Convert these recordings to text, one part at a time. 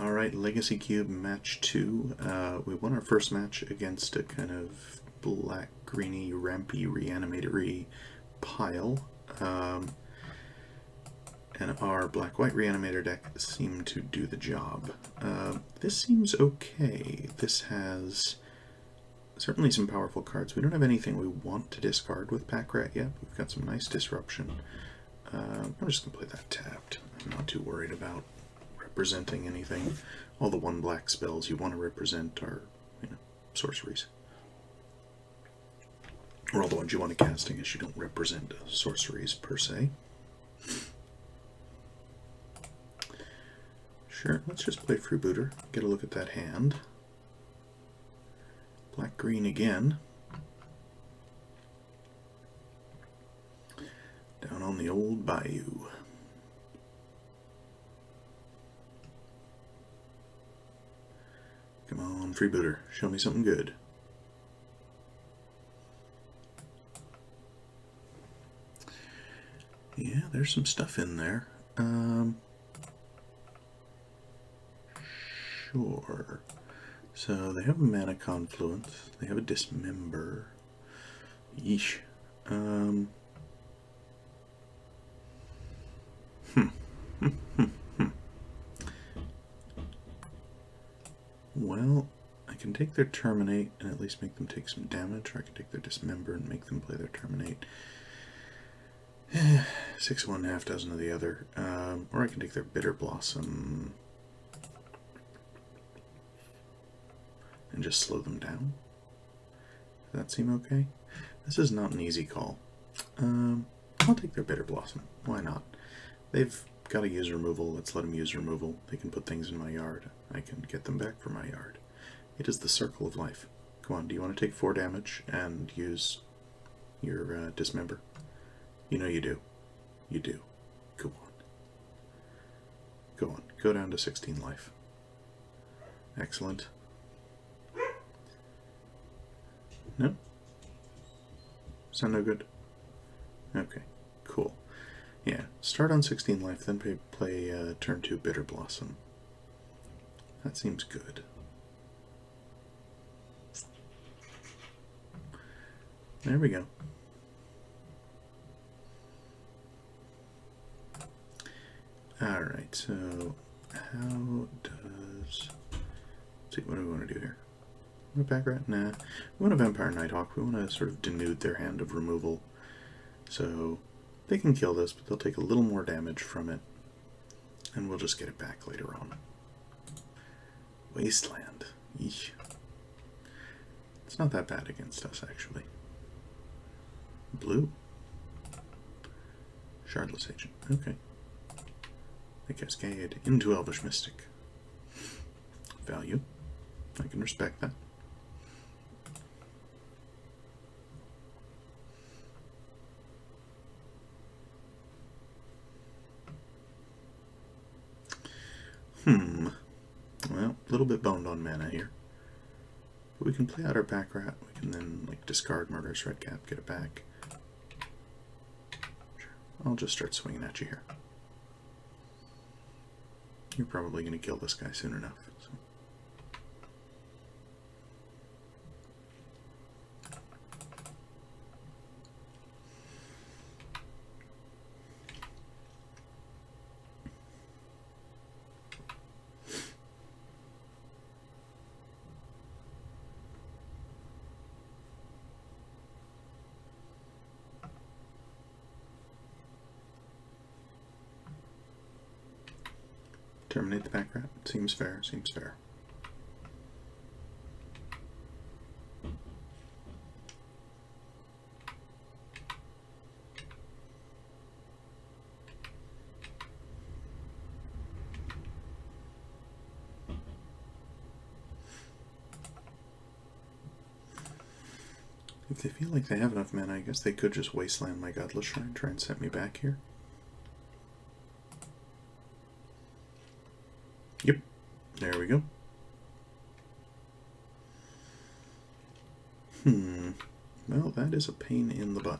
Alright, Legacy Cube match 2. We won our first match against a kind of black, greeny, rampy, reanimatory pile. And our black-white reanimator deck seemed to do the job. This seems okay. This has certainly some powerful cards. We don't have anything we want to discard with Pack Rat yet. We've got some nice disruption. I'm just going to play that tapped. I'm not too worried about representing anything. All the 1 black spells you want to represent are, sorceries. Or all the ones you want to cast, I guess you don't represent sorceries per se. Sure, let's just play Freebooter, get a look at that hand. Black-green again. Down on the old bayou. Come on, Freebooter, show me something good. Yeah, there's some stuff in there. Sure. So they have a mana confluence. They have a dismember. Yeesh. Well, I can take their terminate and at least make them take some damage, or I can take their dismember and make them play their terminate. 6 of one, half dozen of the other. Or I can take their bitter blossom and just slow them down. Does that seem okay? This is not an easy call. I'll take their bitter blossom. Why not? They've got to use removal. Let's let them use removal. They can put things in my yard. I can get them back from my yard. It is the circle of life. Come on, do you want to take 4 damage and use your dismember? You know you do. You do. Go on. Go on. Go down to 16 life. Excellent. No? Sound no good? Okay, cool. Yeah, start on 16 life, then play turn 2 Bitter Blossom. That seems good. There we go. Alright, so how does... Let's see, what do we want to do here? Want a Pack Rat? Nah. We want a Vampire Nighthawk. We want to sort of denude their hand of removal. So they can kill this, but they'll take a little more damage from it. And we'll just get it back later on. Wasteland. Eesh. It's not that bad against us, actually. Blue. Shardless Agent. Okay. They cascade into Elvish Mystic. Value. I can respect that. Well, a little bit boned on mana here. But we can play out our Pack Rat. We can then discard Murderous Redcap, get it back. Sure. I'll just start swinging at you here. You're probably going to kill this guy soon enough. So. Terminate the Pack Rat. Seems fair, seems fair. If they feel like they have enough mana, I guess they could just Wasteland my Godless Shrine, try and set me back here. Yep, there we go. Well, that is a pain in the butt.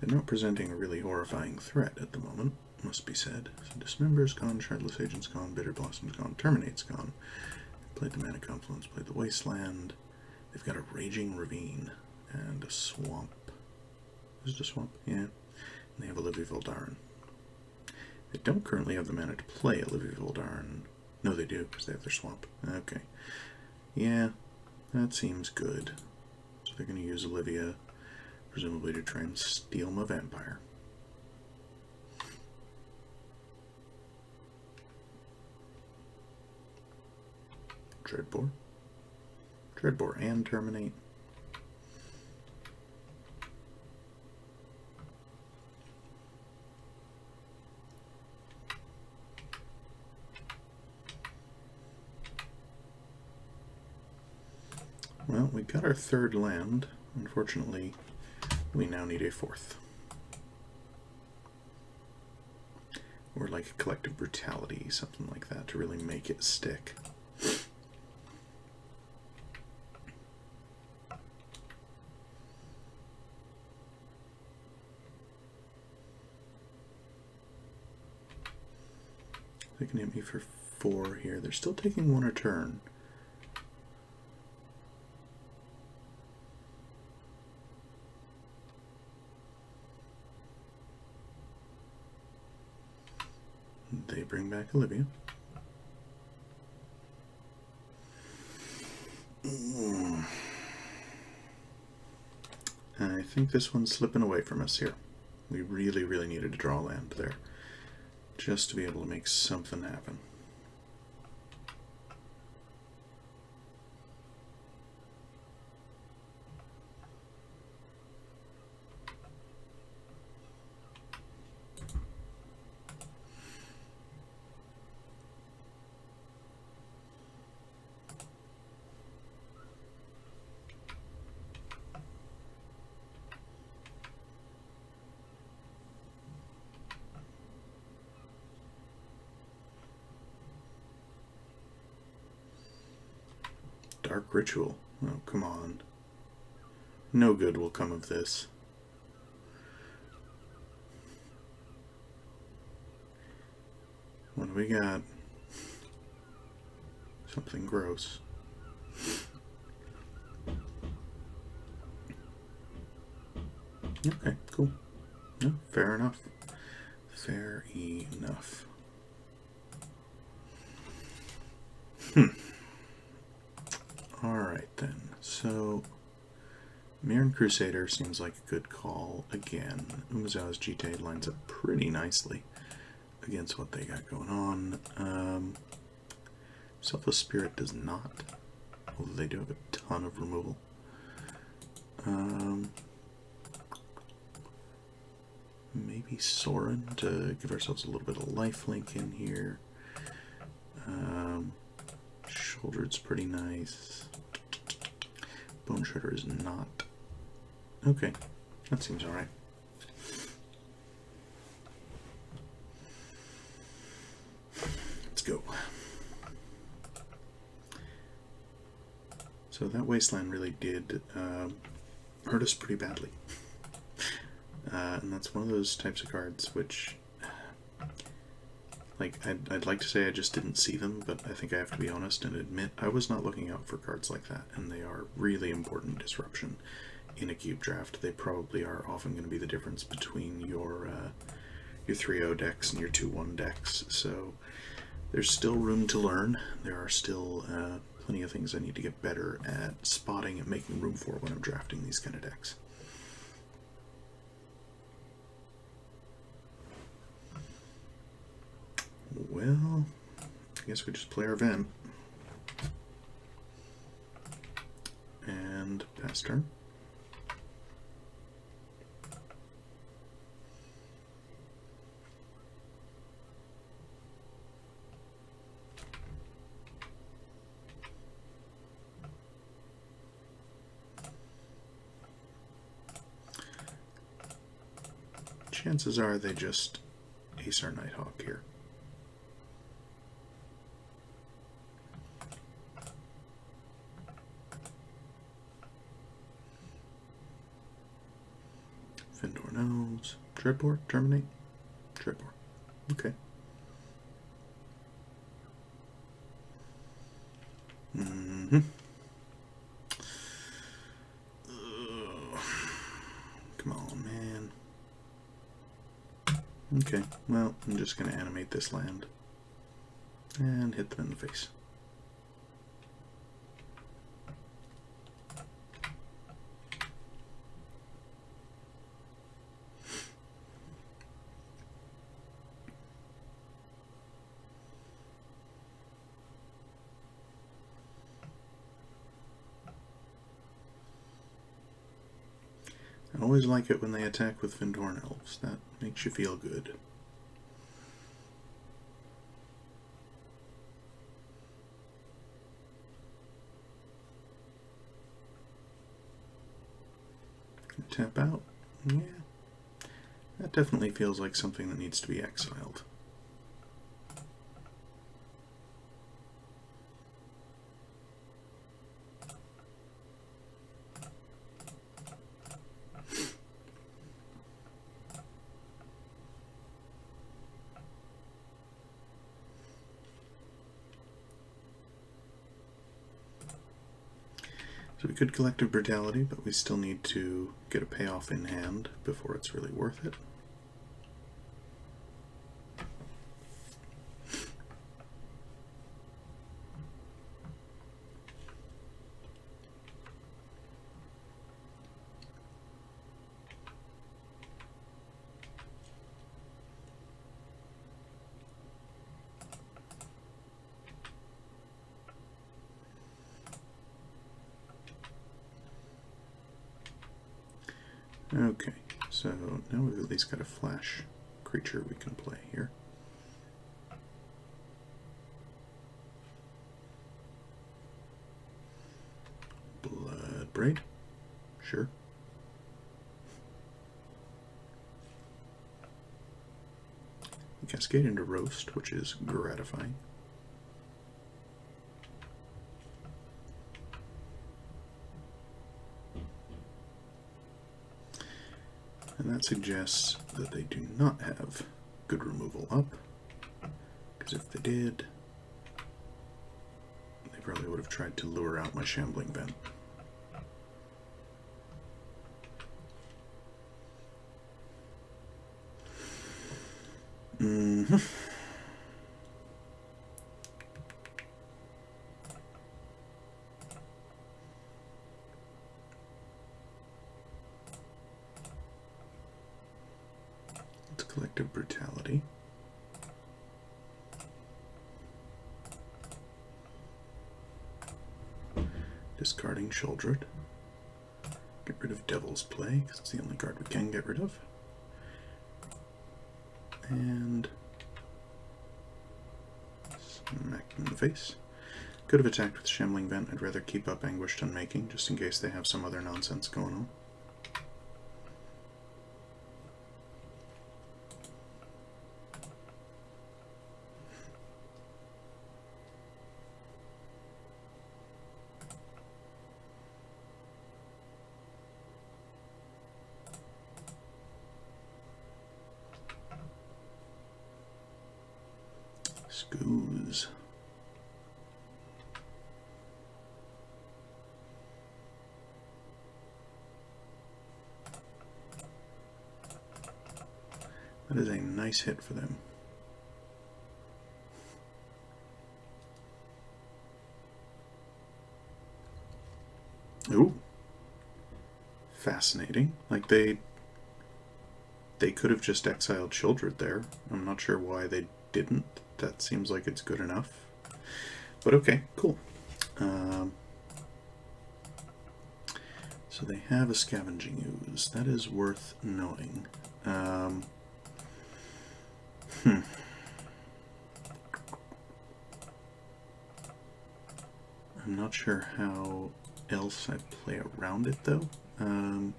They're not presenting a really horrifying threat at the moment, must be said. So Dismember's gone, Shardless Agent's gone, Bitter Blossom's gone, Terminate's gone. Played the Mana Confluence, played the Wasteland. They've got a Raging Ravine and a Swamp. Is it a Swamp? Yeah. And they have Olivia Voldaren. They don't currently have the mana to play Olivia Voldaren. No, they do, because they have their Swamp. Okay. Yeah, that seems good. So they're going to use Olivia, presumably to try and steal my vampire. Dreadbore. Dreadbore and Terminate. Well, we got our third land. Unfortunately, we now need a fourth. Or like a Collective Brutality, something like that, to really make it stick. They can hit me for 4 here. They're still taking 1 a turn. They bring back Olivia. I think this one's slipping away from us here. We really, really needed to draw land there, just to be able to make something happen. Dark Ritual. Oh, come on. No good will come of this. What do we got? Something gross. Okay, cool. No, fair enough. Fair enough. Alright then, so Mirren Crusader seems like a good call again. Umezawa's Jite lines up pretty nicely against what they got going on. Selfless Spirit does not, although they do have a ton of removal. Maybe Sorin to give ourselves a little bit of lifelink in here. Shouldered's pretty nice. Bone Shredder is not. Okay, that seems alright. Let's go. So that Wasteland really did hurt us pretty badly. And that's one of those types of cards which, like, I'd like to say I just didn't see them, but I think I have to be honest and admit I was not looking out for cards like that, and they are really important disruption in a cube draft. They probably are often going to be the difference between your 3-0 decks and your 2-1 decks, so there's still room to learn. There are still plenty of things I need to get better at spotting and making room for when I'm drafting these kind of decks. Well, I guess we just play our Vent. And pass turn. Chances are they just ace our Nighthawk here. Findor no, Dreadbore? Terminate? Dreadbore. Okay. Mm-hmm. Come on, man. Okay, well, I'm just going to animate this land and hit them in the face. I always like it when they attack with Vindorn Elves. That makes you feel good. Tap out. Yeah. That definitely feels like something that needs to be exiled. So we could Collective Brutality, but we still need to get a payoff in hand before it's really worth it. Okay, so now we've at least got a flash creature we can play here. Bloodbraid, sure. Cascade into Roast, which is gratifying. And that suggests that they do not have good removal up, because if they did, they probably would have tried to lure out my Shambling Vent. Mm-hmm. It's Collective Brutality. Discarding Sheoldred. Get rid of Devil's Play, because it's the only card we can get rid of. And smack in the face. Could have attacked with Shambling Vent. I'd rather keep up Anguished Unmaking, just in case they have some other nonsense going on. Scoos. That is a nice hit for them. Ooh. Fascinating. Like they could have just exiled Sheoldred there. I'm not sure why they didn't. That seems like it's good enough. But okay, cool. So they have a Scavenging Ooze. That is worth knowing. I'm not sure how else I play around it, though. I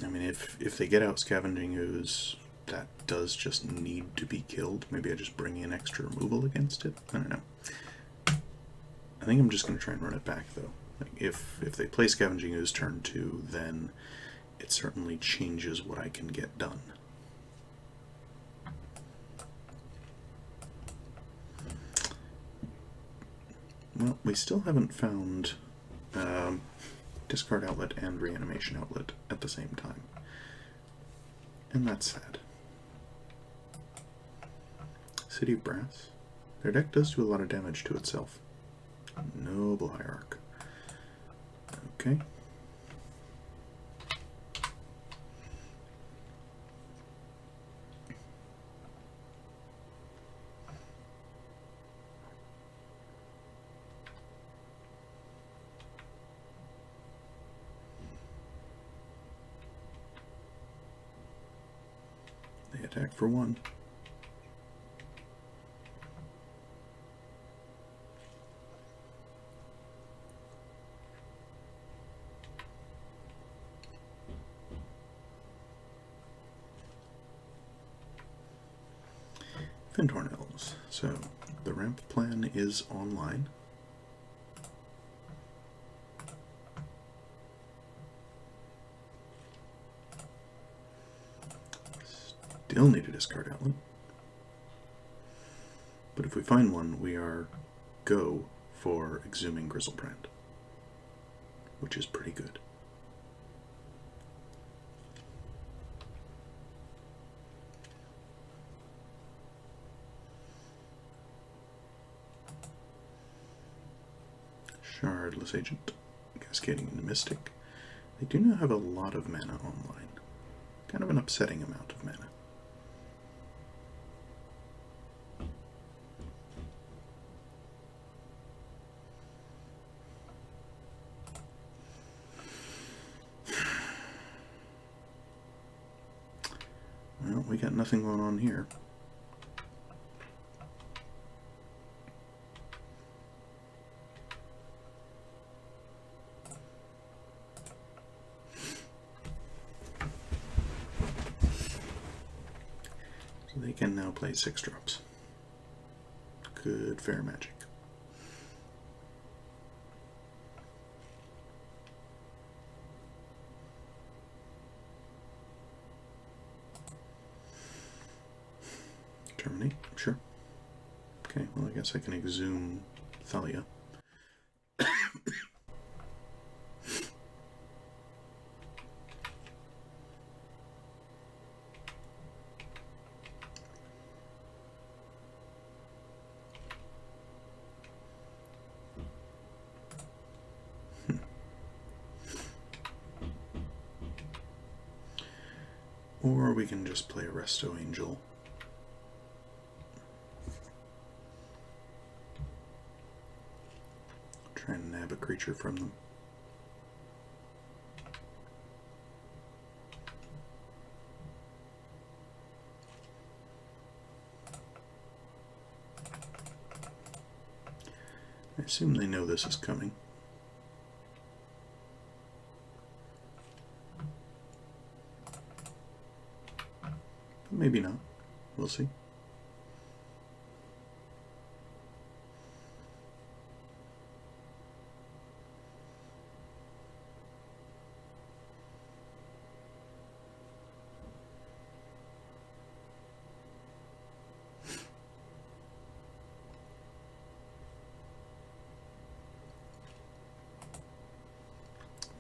mean, if they get out Scavenging Ooze, that does just need to be killed. Maybe I just bring in extra removal against it. I don't know. I think I'm just going to try and run it back, though. Like if they play Scavenging Ooze turn 2, then it certainly changes what I can get done. Well, we still haven't found discard outlet and reanimation outlet at the same time. And that's sad. City of Brass. Their deck does do a lot of damage to itself. Noble Hierarch. Okay. They attack for 1. Fintornels. So the ramp plan is online. Still need a discard outlet. But if we find one, we are go for Exhuming Grizzlebrand, which is pretty good. Shardless Agent, cascading into Mystic. They do now have a lot of mana online. Kind of an upsetting amount of mana. Well, we got nothing going on here. So they can now play 6 drops. Good, fair magic. Terminate, sure. Okay, well, I guess I can exhume Thalia. Or we can just play a Resto Angel. Try and nab a creature from them. I assume they know this is coming. But maybe not. We'll see.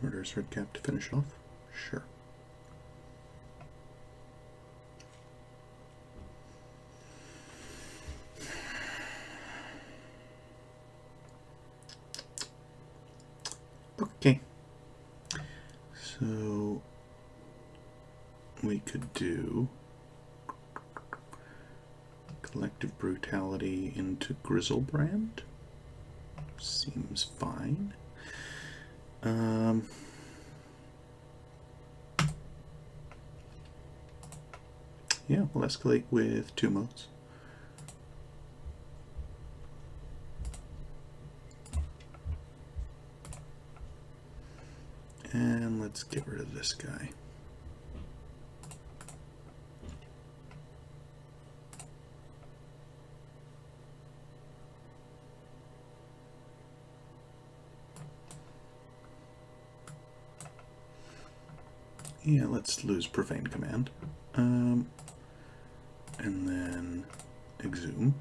Murderous Redcap to finish off? Sure. Okay. So we could do Collective Brutality into Grizzlebrand. Seems fine. Yeah, we'll escalate with 2 modes. And let's get rid of this guy. Yeah, let's lose Profane Command. And then Exhume.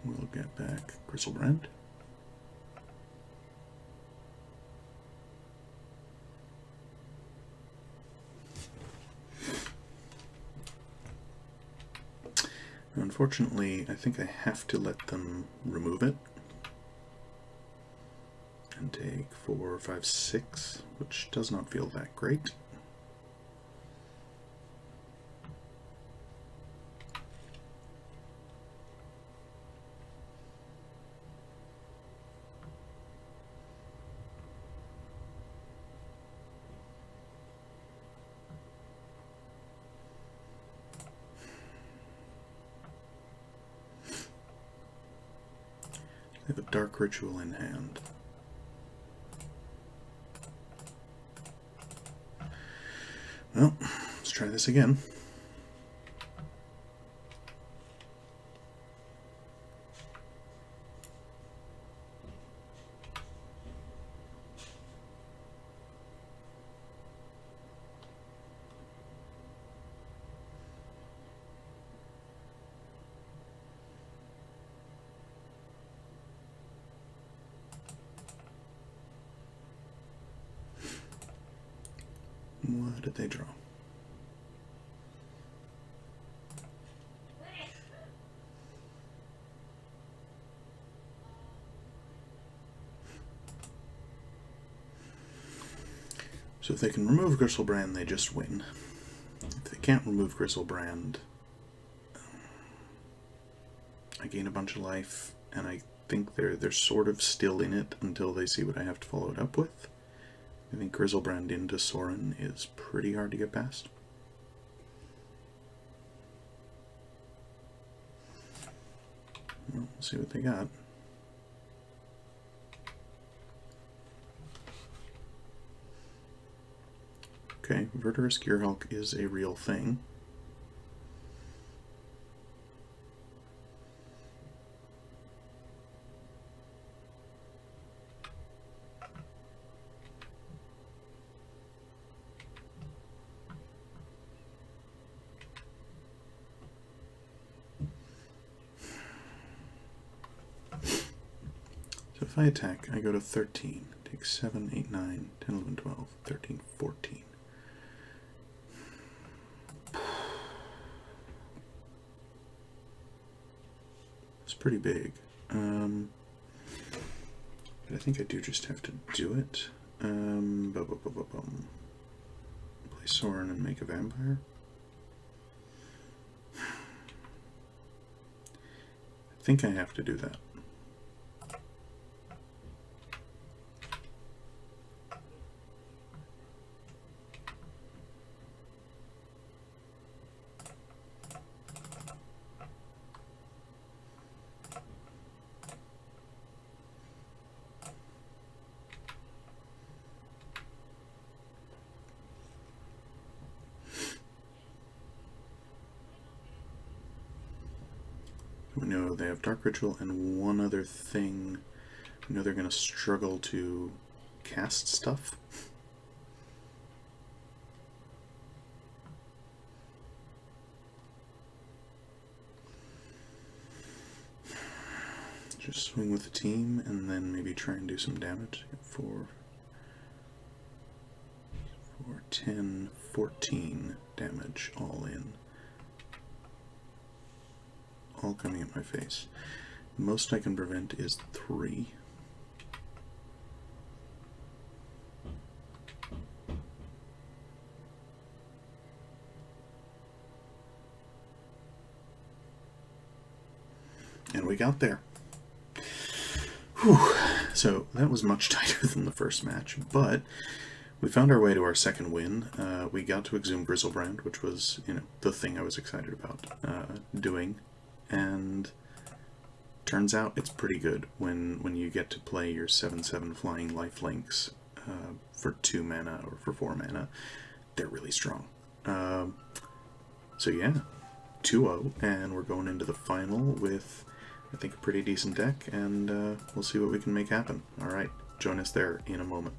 We'll get back Griselbrand. Unfortunately, I think I have to let them remove it and take 4, 5, 6, which does not feel that great. I have a Dark Ritual in hand. Well, let's try this again. What did they draw? So if they can remove Griselbrand, they just win. If they can't remove Griselbrand, I gain a bunch of life, and I think they're sort of still in it until they see what I have to follow it up with. I think Griselbrand into Sorin is pretty hard to get past. Well, we'll see what they got. Okay, Verdurous Gearhulk is a real thing. So if I attack, I go to 13. Take 7, 8, 9, 10, 11, 12, 13, 14. It's pretty big. But I think I do just have to do it. Play Sorin and make a vampire. I think I have to do that. We know they have Dark Ritual and one other thing. We know they're going to struggle to cast stuff. Just swing with the team and then maybe try and do some damage. 4, 10, 14 damage all in. All coming at my face. Most I can prevent is 3. And we got there. Whew. So that was much tighter than the first match, but we found our way to our second win. We got to Exhume Griselbrand, which was, the thing I was excited about doing. And turns out it's pretty good when you get to play your 7/7 flying lifelinks for 2 mana or for 4 mana. They're really strong. So yeah, 2-0, and we're going into the final with, I think, a pretty decent deck, and we'll see what we can make happen. Alright, join us there in a moment.